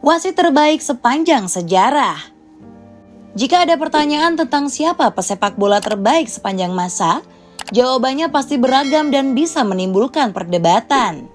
Wasit terbaik sepanjang sejarah. Jika ada pertanyaan tentang siapa pesepak bola terbaik sepanjang masa, jawabannya pasti beragam dan bisa menimbulkan perdebatan.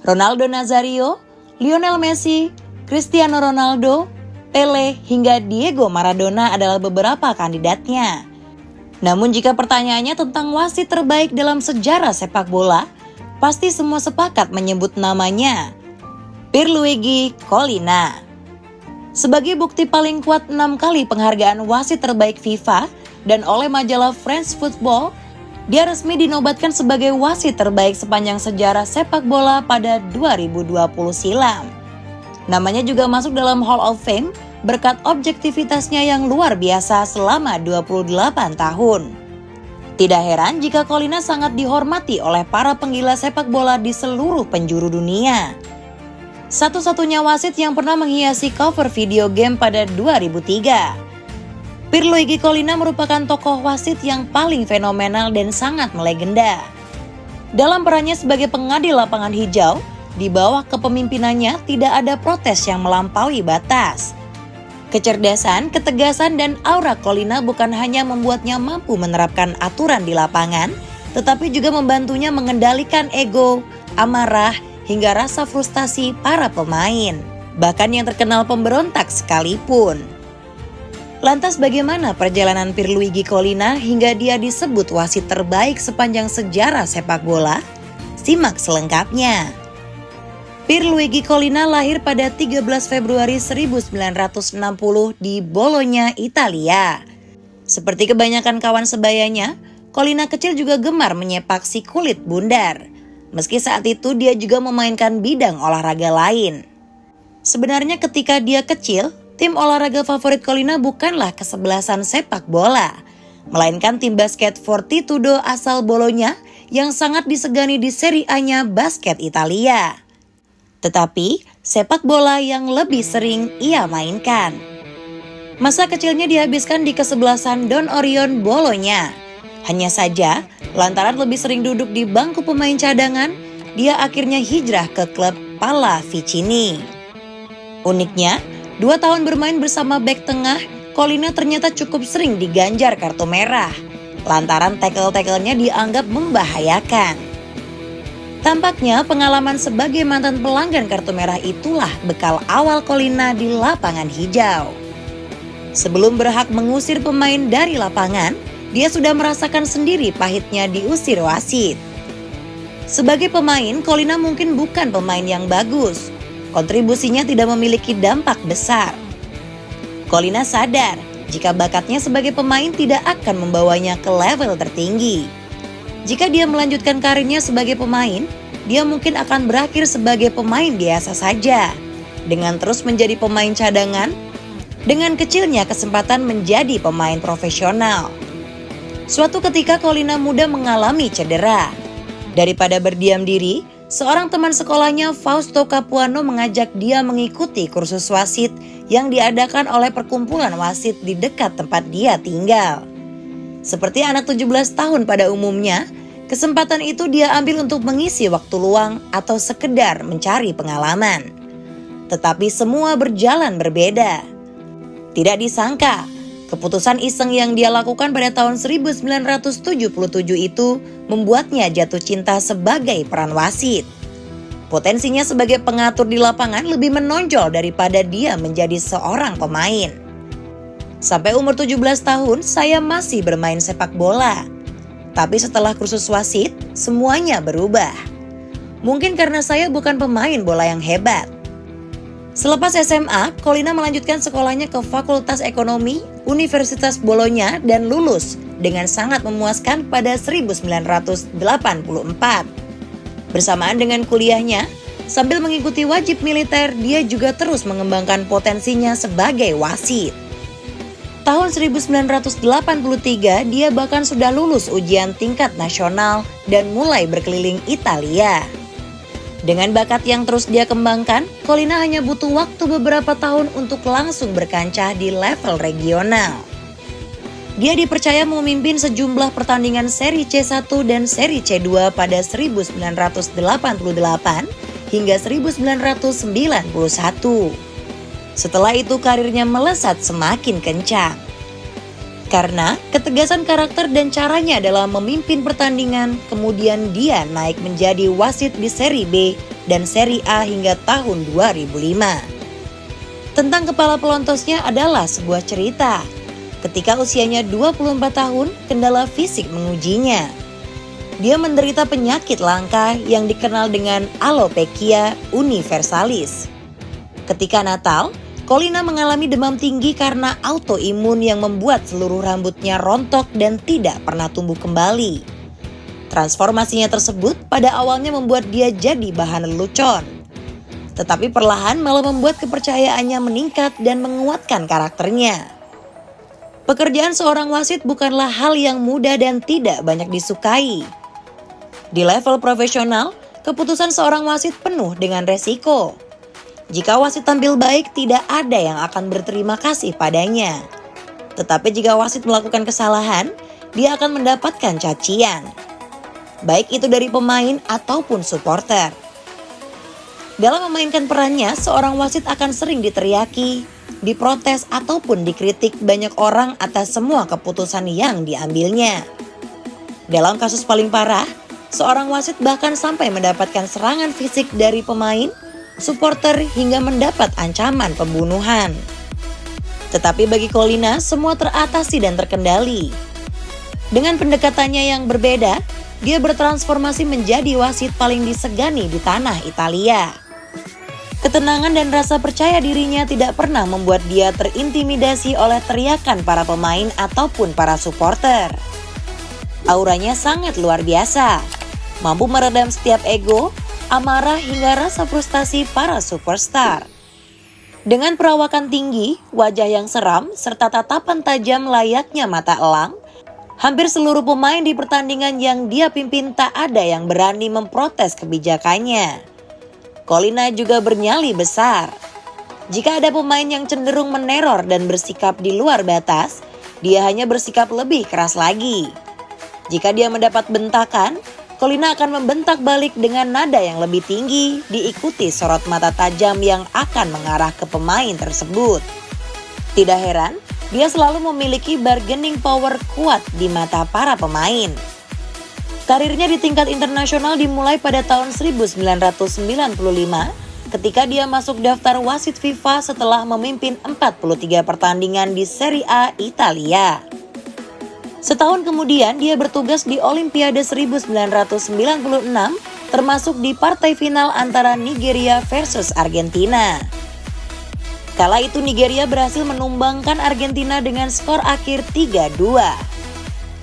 Ronaldo Nazario, Lionel Messi, Cristiano Ronaldo, Pele hingga Diego Maradona adalah beberapa kandidatnya. Namun jika pertanyaannya tentang wasit terbaik dalam sejarah sepak bola, pasti semua sepakat menyebut namanya, Pierluigi Collina. Sebagai bukti paling kuat 6 kali penghargaan wasit terbaik FIFA dan oleh majalah France Football, dia resmi dinobatkan sebagai wasit terbaik sepanjang sejarah sepak bola pada 2020 silam. Namanya juga masuk dalam Hall of Fame berkat objektivitasnya yang luar biasa selama 28 tahun. Tidak heran jika Collina sangat dihormati oleh para penggila sepak bola di seluruh penjuru dunia. Satu-satunya wasit yang pernah menghiasi cover video game pada 2003. Pierluigi Collina merupakan tokoh wasit yang paling fenomenal dan sangat melegenda. Dalam perannya sebagai pengadil lapangan hijau, di bawah kepemimpinannya tidak ada protes yang melampaui batas. Kecerdasan, ketegasan, dan aura Collina bukan hanya membuatnya mampu menerapkan aturan di lapangan, tetapi juga membantunya mengendalikan ego, amarah, hingga rasa frustasi para pemain, bahkan yang terkenal pemberontak sekalipun. Lantas bagaimana perjalanan Pierluigi Collina hingga dia disebut wasit terbaik sepanjang sejarah sepak bola? Simak selengkapnya. Pierluigi Collina lahir pada 13 Februari 1960 di Bologna, Italia. Seperti kebanyakan kawan sebayanya, Collina kecil juga gemar menyepak si kulit bundar. Meski saat itu dia juga memainkan bidang olahraga lain. Sebenarnya ketika dia kecil, tim olahraga favorit Collina bukanlah kesebelasan sepak bola, melainkan tim basket Fortitudo asal Bologna yang sangat disegani di Serie A-nya basket Italia. Tetapi sepak bola yang lebih sering ia mainkan. Masa kecilnya dihabiskan di kesebelasan Don Orion Bologna. Hanya saja, lantaran lebih sering duduk di bangku pemain cadangan, dia akhirnya hijrah ke klub Pallavicini. Uniknya, 2 tahun bermain bersama bek tengah, Collina ternyata cukup sering diganjar kartu merah, lantaran tackle-tacklenya dianggap membahayakan. Tampaknya pengalaman sebagai mantan pelanggan kartu merah itulah bekal awal Collina di lapangan hijau. Sebelum berhak mengusir pemain dari lapangan, dia sudah merasakan sendiri pahitnya diusir wasit. Sebagai pemain, Collina mungkin bukan pemain yang bagus. Kontribusinya tidak memiliki dampak besar. Collina sadar jika bakatnya sebagai pemain tidak akan membawanya ke level tertinggi. Jika dia melanjutkan karirnya sebagai pemain, dia mungkin akan berakhir sebagai pemain biasa saja. Dengan terus menjadi pemain cadangan, dengan kecilnya kesempatan menjadi pemain profesional. Suatu ketika Collina muda mengalami cedera. Daripada berdiam diri, seorang teman sekolahnya Fausto Capuano mengajak dia mengikuti kursus wasit yang diadakan oleh perkumpulan wasit di dekat tempat dia tinggal. Seperti anak 17 tahun pada umumnya, kesempatan itu dia ambil untuk mengisi waktu luang atau sekedar mencari pengalaman. Tetapi semua berjalan berbeda. Tidak disangka, keputusan iseng yang dia lakukan pada tahun 1977 itu membuatnya jatuh cinta sebagai peran wasit. Potensinya sebagai pengatur di lapangan lebih menonjol daripada dia menjadi seorang pemain. Sampai umur 17 tahun saya masih bermain sepak bola. Tapi setelah kursus wasit, semuanya berubah. Mungkin karena saya bukan pemain bola yang hebat. Selepas SMA, Collina melanjutkan sekolahnya ke Fakultas Ekonomi Universitas Bologna dan lulus dengan sangat memuaskan pada 1984. Bersamaan dengan kuliahnya, sambil mengikuti wajib militer, dia juga terus mengembangkan potensinya sebagai wasit. Tahun 1983, dia bahkan sudah lulus ujian tingkat nasional dan mulai berkeliling Italia. Dengan bakat yang terus dia kembangkan, Collina hanya butuh waktu beberapa tahun untuk langsung berkancah di level regional. Dia dipercaya memimpin sejumlah pertandingan seri C1 dan seri C2 pada 1988 hingga 1991. Setelah itu karirnya melesat semakin kencang. Karena ketegasan karakter dan caranya dalam memimpin pertandingan, kemudian dia naik menjadi wasit di Seri B dan Seri A hingga tahun 2005. Tentang kepala pelontosnya adalah sebuah cerita. Ketika usianya 24 tahun, kendala fisik mengujinya. Dia menderita penyakit langka yang dikenal dengan alopecia universalis. Ketika Natal, Collina mengalami demam tinggi karena autoimun yang membuat seluruh rambutnya rontok dan tidak pernah tumbuh kembali. Transformasinya tersebut pada awalnya membuat dia jadi bahan lelucon. Tetapi perlahan malah membuat kepercayaannya meningkat dan menguatkan karakternya. Pekerjaan seorang wasit bukanlah hal yang mudah dan tidak banyak disukai. Di level profesional, keputusan seorang wasit penuh dengan resiko. Jika wasit tampil baik, tidak ada yang akan berterima kasih padanya. Tetapi jika wasit melakukan kesalahan, dia akan mendapatkan cacian. Baik itu dari pemain ataupun supporter. Dalam memainkan perannya, seorang wasit akan sering diteriaki, diprotes ataupun dikritik banyak orang atas semua keputusan yang diambilnya. Dalam kasus paling parah, seorang wasit bahkan sampai mendapatkan serangan fisik dari pemain, supporter hingga mendapat ancaman pembunuhan. Tetapi bagi Collina, semua teratasi dan terkendali. Dengan pendekatannya yang berbeda, dia bertransformasi menjadi wasit paling disegani di tanah Italia. Ketenangan dan rasa percaya dirinya tidak pernah membuat dia terintimidasi oleh teriakan para pemain ataupun para supporter. Auranya sangat luar biasa, mampu meredam setiap ego, amarah hingga rasa frustasi para superstar. Dengan perawakan tinggi, wajah yang seram, serta tatapan tajam layaknya mata elang, hampir seluruh pemain di pertandingan yang dia pimpin tak ada yang berani memprotes kebijakannya. Collina juga bernyali besar. Jika ada pemain yang cenderung meneror dan bersikap di luar batas, dia hanya bersikap lebih keras lagi. Jika dia mendapat bentakan, Collina akan membentak balik dengan nada yang lebih tinggi, diikuti sorot mata tajam yang akan mengarah ke pemain tersebut. Tidak heran, dia selalu memiliki bargaining power kuat di mata para pemain. Karirnya di tingkat internasional dimulai pada tahun 1995 ketika dia masuk daftar wasit FIFA setelah memimpin 43 pertandingan di Serie A Italia. Setahun kemudian dia bertugas di Olimpiade 1996 termasuk di partai final antara Nigeria versus Argentina. Kala itu Nigeria berhasil menumbangkan Argentina dengan skor akhir 3-2.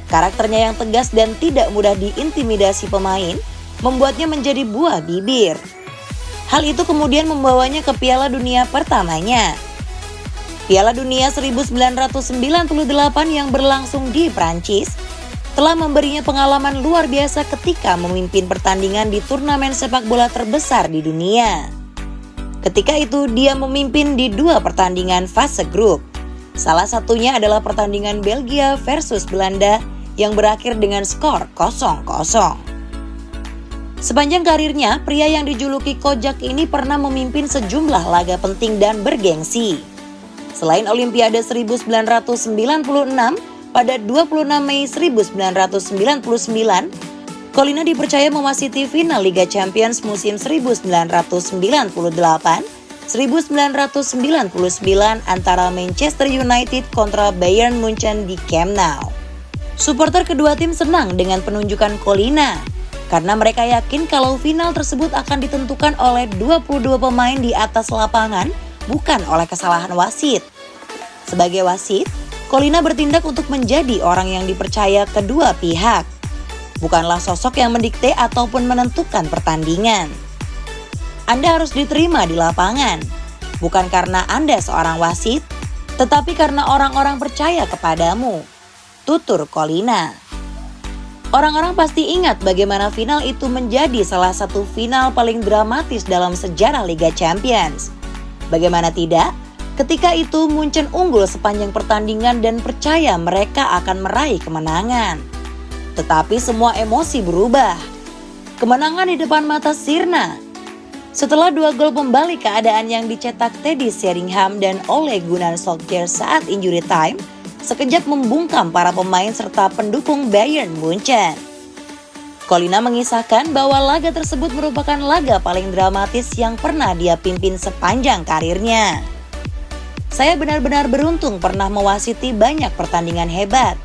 Karakternya yang tegas dan tidak mudah diintimidasi pemain membuatnya menjadi buah bibir. Hal itu kemudian membawanya ke Piala Dunia pertamanya. Piala Dunia 1998 yang berlangsung di Prancis telah memberinya pengalaman luar biasa ketika memimpin pertandingan di turnamen sepak bola terbesar di dunia. Ketika itu dia memimpin di 2 pertandingan fase grup. Salah satunya adalah pertandingan Belgia versus Belanda yang berakhir dengan skor 0-0. Sepanjang karirnya, pria yang dijuluki Kojak ini pernah memimpin sejumlah laga penting dan bergengsi. Selain Olimpiade 1996, pada 26 Mei 1999, Collina dipercaya mewasiti final Liga Champions musim 1998-1999 antara Manchester United kontra Bayern Munchen di Camp Nou. Supporter kedua tim senang dengan penunjukan Collina, karena mereka yakin kalau final tersebut akan ditentukan oleh 22 pemain di atas lapangan, bukan oleh kesalahan wasit. Sebagai wasit, Collina bertindak untuk menjadi orang yang dipercaya kedua pihak. Bukanlah sosok yang mendikte ataupun menentukan pertandingan. Anda harus diterima di lapangan, bukan karena Anda seorang wasit, tetapi karena orang-orang percaya kepadamu. Tutur Collina. Orang-orang pasti ingat bagaimana final itu menjadi salah satu final paling dramatis dalam sejarah Liga Champions. Bagaimana tidak, ketika itu Munchen unggul sepanjang pertandingan dan percaya mereka akan meraih kemenangan. Tetapi semua emosi berubah. Kemenangan di depan mata sirna. Setelah 2 gol pembalik keadaan yang dicetak Teddy Sheringham dan Ole Gunnar Solskjaer saat injury time, sekejap membungkam para pemain serta pendukung Bayern Munchen. Collina mengisahkan bahwa laga tersebut merupakan laga paling dramatis yang pernah dia pimpin sepanjang karirnya. Saya benar-benar beruntung pernah mewasiti banyak pertandingan hebat.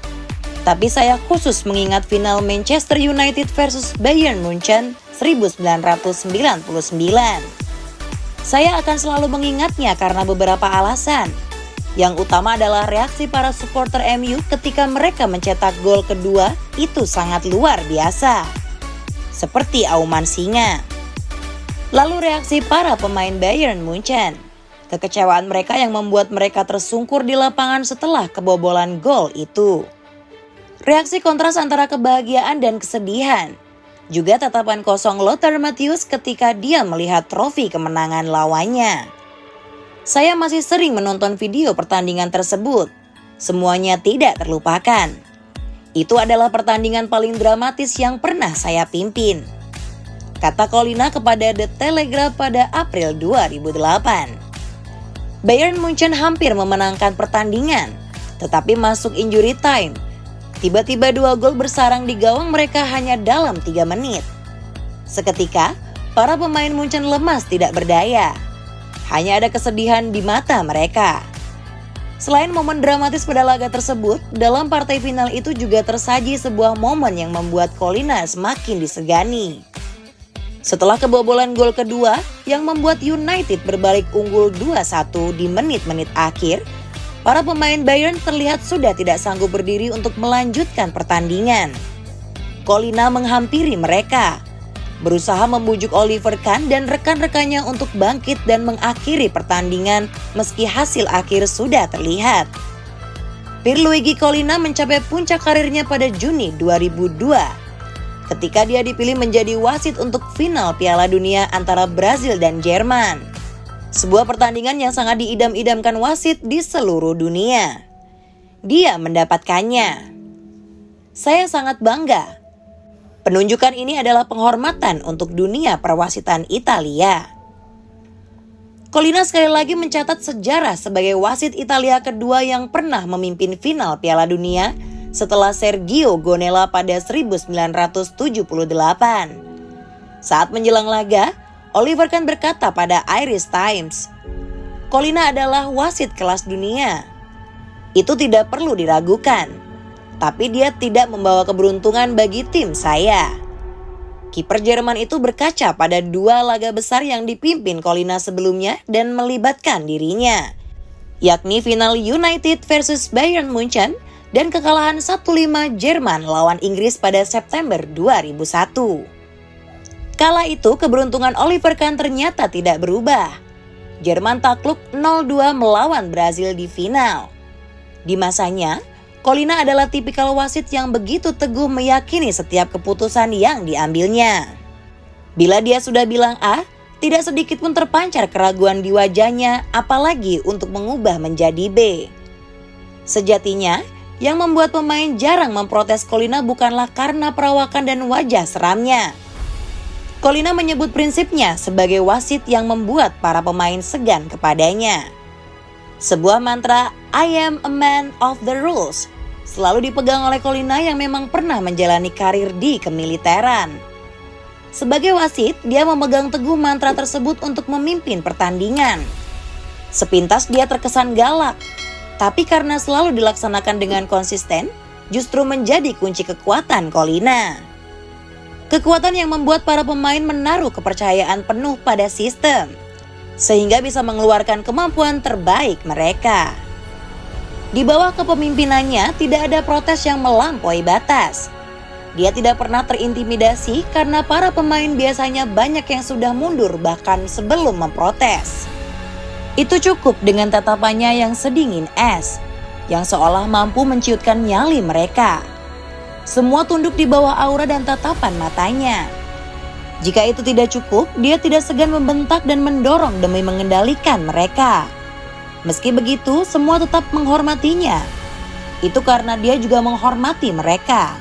Tapi saya khusus mengingat final Manchester United versus Bayern Munchen 1999. Saya akan selalu mengingatnya karena beberapa alasan. Yang utama adalah reaksi para supporter MU ketika mereka mencetak gol kedua itu sangat luar biasa. Seperti auman singa. Lalu reaksi para pemain Bayern Munchen. Kekecewaan mereka yang membuat mereka tersungkur di lapangan setelah kebobolan gol itu. Reaksi kontras antara kebahagiaan dan kesedihan. Juga tatapan kosong Lothar Matthäus ketika dia melihat trofi kemenangan lawannya. Saya masih sering menonton video pertandingan tersebut. Semuanya tidak terlupakan. Itu adalah pertandingan paling dramatis yang pernah saya pimpin. Kata Collina kepada The Telegraph pada April 2008. Bayern Munchen hampir memenangkan pertandingan, tetapi masuk injury time. Tiba-tiba 2 gol bersarang di gawang mereka hanya dalam 3 menit. Seketika, para pemain Munchen lemas tidak berdaya. Hanya ada kesedihan di mata mereka. Selain momen dramatis pada laga tersebut, dalam partai final itu juga tersaji sebuah momen yang membuat Collina semakin disegani. Setelah kebobolan gol kedua yang membuat United berbalik unggul 2-1 di menit-menit akhir, para pemain Bayern terlihat sudah tidak sanggup berdiri untuk melanjutkan pertandingan. Collina menghampiri mereka, berusaha membujuk Oliver Kahn dan rekan-rekannya untuk bangkit dan mengakhiri pertandingan meski hasil akhir sudah terlihat. Pierluigi Collina mencapai puncak karirnya pada Juni 2002. Ketika dia dipilih menjadi wasit untuk final Piala Dunia antara Brazil dan Jerman. Sebuah pertandingan yang sangat diidam-idamkan wasit di seluruh dunia. Dia mendapatkannya. Saya sangat bangga. Penunjukan ini adalah penghormatan untuk dunia perwasitan Italia. Collina sekali lagi mencatat sejarah sebagai wasit Italia kedua yang pernah memimpin final Piala Dunia setelah Sergio Gonella pada 1978. Saat menjelang laga, Oliver Kahn berkata pada Irish Times, "Collina adalah wasit kelas dunia. Itu tidak perlu diragukan, tapi dia tidak membawa keberuntungan bagi tim saya." Kiper Jerman itu berkaca pada 2 laga besar yang dipimpin Collina sebelumnya dan melibatkan dirinya, yakni final United versus Bayern Munchen dan kekalahan 1-5 Jerman lawan Inggris pada September 2001. Kala itu keberuntungan Oliver Kahn ternyata tidak berubah. Jerman takluk 0-2 melawan Brazil di final. Di masanya, Collina adalah tipikal wasit yang begitu teguh meyakini setiap keputusan yang diambilnya. Bila dia sudah bilang A, tidak sedikit pun terpancar keraguan di wajahnya, apalagi untuk mengubah menjadi B. Sejatinya, yang membuat pemain jarang memprotes Collina bukanlah karena perawakan dan wajah seramnya. Collina menyebut prinsipnya sebagai wasit yang membuat para pemain segan kepadanya. Sebuah mantra "I am a man of the rules" selalu dipegang oleh Collina yang memang pernah menjalani karir di kemiliteran. Sebagai wasit, dia memegang teguh mantra tersebut untuk memimpin pertandingan. Sepintas dia terkesan galak, tapi karena selalu dilaksanakan dengan konsisten, justru menjadi kunci kekuatan Collina. Kekuatan yang membuat para pemain menaruh kepercayaan penuh pada sistem, sehingga bisa mengeluarkan kemampuan terbaik mereka. Di bawah kepemimpinannya tidak ada protes yang melampaui batas. Dia tidak pernah terintimidasi karena para pemain biasanya banyak yang sudah mundur bahkan sebelum memprotes. Itu cukup dengan tatapannya yang sedingin es, yang seolah mampu menciutkan nyali mereka. Semua tunduk di bawah aura dan tatapan matanya. Jika itu tidak cukup, dia tidak segan membentak dan mendorong demi mengendalikan mereka. Meski begitu, semua tetap menghormatinya. Itu karena dia juga menghormati mereka.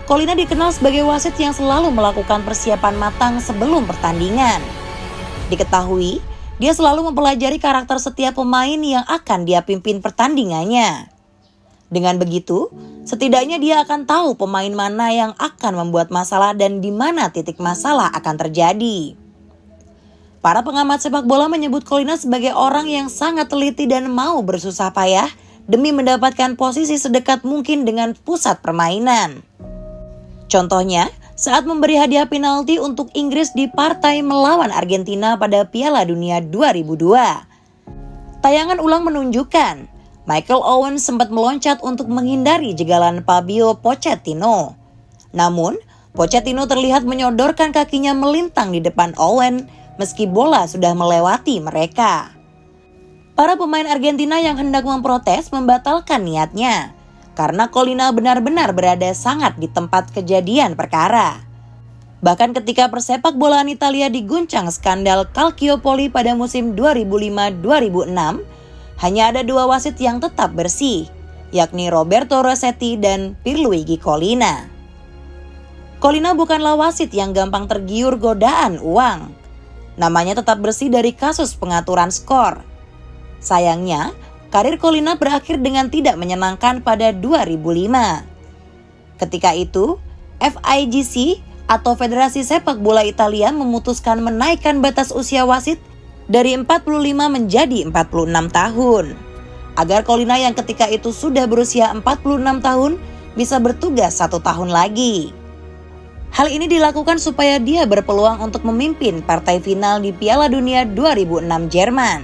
Collina dikenal sebagai wasit yang selalu melakukan persiapan matang sebelum pertandingan. Diketahui, dia selalu mempelajari karakter setiap pemain yang akan dia pimpin pertandingannya. Dengan begitu, setidaknya dia akan tahu pemain mana yang akan membuat masalah dan di mana titik masalah akan terjadi. Para pengamat sepak bola menyebut Collina sebagai orang yang sangat teliti dan mau bersusah payah demi mendapatkan posisi sedekat mungkin dengan pusat permainan. Contohnya, saat memberi hadiah penalti untuk Inggris di partai melawan Argentina pada Piala Dunia 2002. Tayangan ulang menunjukkan Michael Owen sempat meloncat untuk menghindari jegalan Fabio Pochettino. Namun, Pochettino terlihat menyodorkan kakinya melintang di depan Owen meski bola sudah melewati mereka. Para pemain Argentina yang hendak memprotes membatalkan niatnya karena Collina benar-benar berada sangat di tempat kejadian perkara. Bahkan ketika persepak bolaan Italia diguncang skandal Calciopoli pada musim 2005-2006, hanya ada 2 wasit yang tetap bersih, yakni Roberto Rossetti dan Pierluigi Collina. Collina bukanlah wasit yang gampang tergiur godaan uang. Namanya tetap bersih dari kasus pengaturan skor. Sayangnya, karir Collina berakhir dengan tidak menyenangkan pada 2005. Ketika itu, FIGC atau Federasi Sepak Bola Italia memutuskan menaikkan batas usia wasit dari 45 menjadi 46 tahun. Agar Collina yang ketika itu sudah berusia 46 tahun bisa bertugas 1 tahun lagi. Hal ini dilakukan supaya dia berpeluang untuk memimpin partai final di Piala Dunia 2006 Jerman.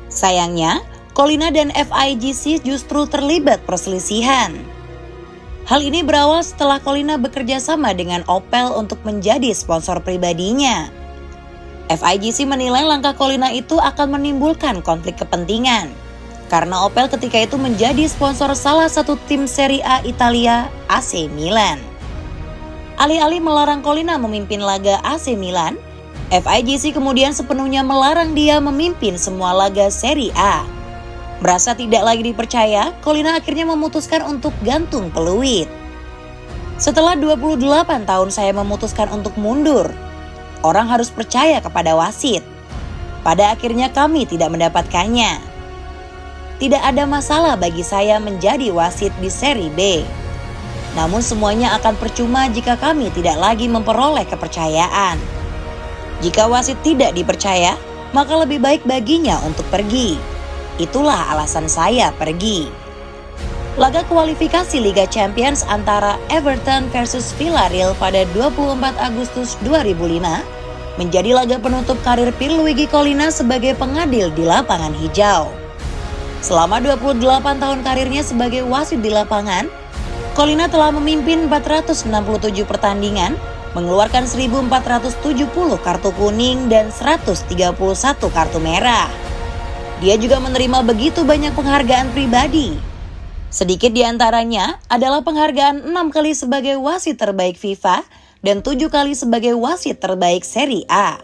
Sayangnya, Collina dan FIGC justru terlibat perselisihan. Hal ini berawal setelah Collina bekerja sama dengan Opel untuk menjadi sponsor pribadinya. FIGC menilai langkah Collina itu akan menimbulkan konflik kepentingan karena Opel ketika itu menjadi sponsor salah satu tim Serie A Italia, AC Milan. Alih-alih melarang Collina memimpin laga AC Milan, FIGC kemudian sepenuhnya melarang dia memimpin semua laga Serie A. Merasa tidak lagi dipercaya, Collina akhirnya memutuskan untuk gantung peluit. Setelah 28 tahun saya memutuskan untuk mundur. Orang harus percaya kepada wasit. Pada akhirnya kami tidak mendapatkannya. Tidak ada masalah bagi saya menjadi wasit di Serie B. Namun semuanya akan percuma jika kami tidak lagi memperoleh kepercayaan. Jika wasit tidak dipercaya, maka lebih baik baginya untuk pergi. Itulah alasan saya pergi. Laga kualifikasi Liga Champions antara Everton versus Villarreal pada 24 Agustus 2005 menjadi laga penutup karir Pierluigi Collina sebagai pengadil di lapangan hijau. Selama 28 tahun karirnya sebagai wasit di lapangan, Collina telah memimpin 467 pertandingan, mengeluarkan 1.470 kartu kuning dan 131 kartu merah. Dia juga menerima begitu banyak penghargaan pribadi. Sedikit di antaranya adalah penghargaan 6 kali sebagai wasit terbaik FIFA dan 7 kali sebagai wasit terbaik Serie A.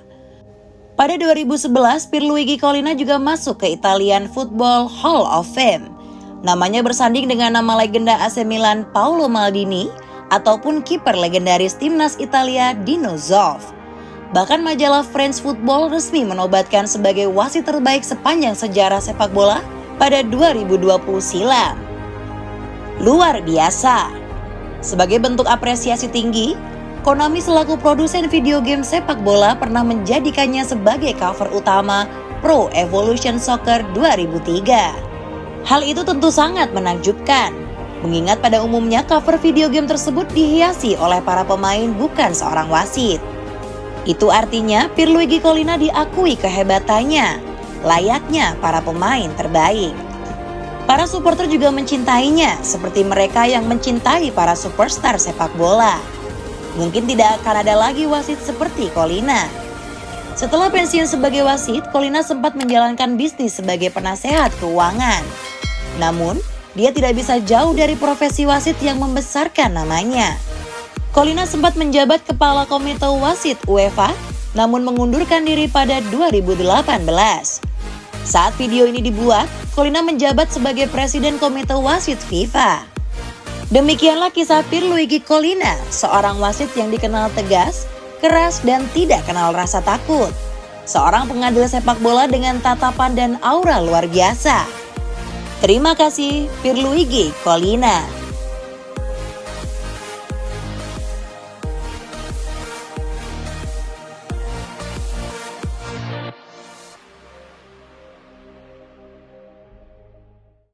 Pada 2011, Pierluigi Collina juga masuk ke Italian Football Hall of Fame. Namanya bersanding dengan nama legenda AC Milan Paolo Maldini ataupun kiper legendaris timnas Italia Dino Zoff. Bahkan majalah French Football resmi menobatkan sebagai wasit terbaik sepanjang sejarah sepak bola pada 2020 silam. Luar biasa. Sebagai bentuk apresiasi tinggi, Konami selaku produsen video game sepak bola pernah menjadikannya sebagai cover utama Pro Evolution Soccer 2003. Hal itu tentu sangat menakjubkan, mengingat pada umumnya cover video game tersebut dihiasi oleh para pemain bukan seorang wasit. Itu artinya Pierluigi Collina diakui kehebatannya, layaknya para pemain terbaik. Para supporter juga mencintainya, seperti mereka yang mencintai para superstar sepak bola. Mungkin tidak akan ada lagi wasit seperti Collina. Setelah pensiun sebagai wasit, Collina sempat menjalankan bisnis sebagai penasehat keuangan. Namun, dia tidak bisa jauh dari profesi wasit yang membesarkan namanya. Collina sempat menjabat kepala komite wasit UEFA, namun mengundurkan diri pada 2018. Saat video ini dibuat, Collina menjabat sebagai presiden komite wasit FIFA. Demikianlah kisah Pierluigi Collina, seorang wasit yang dikenal tegas, keras, dan tidak kenal rasa takut. seorang pengadil sepak bola dengan tatapan dan aura luar biasa. Terima kasih, Pierluigi Collina.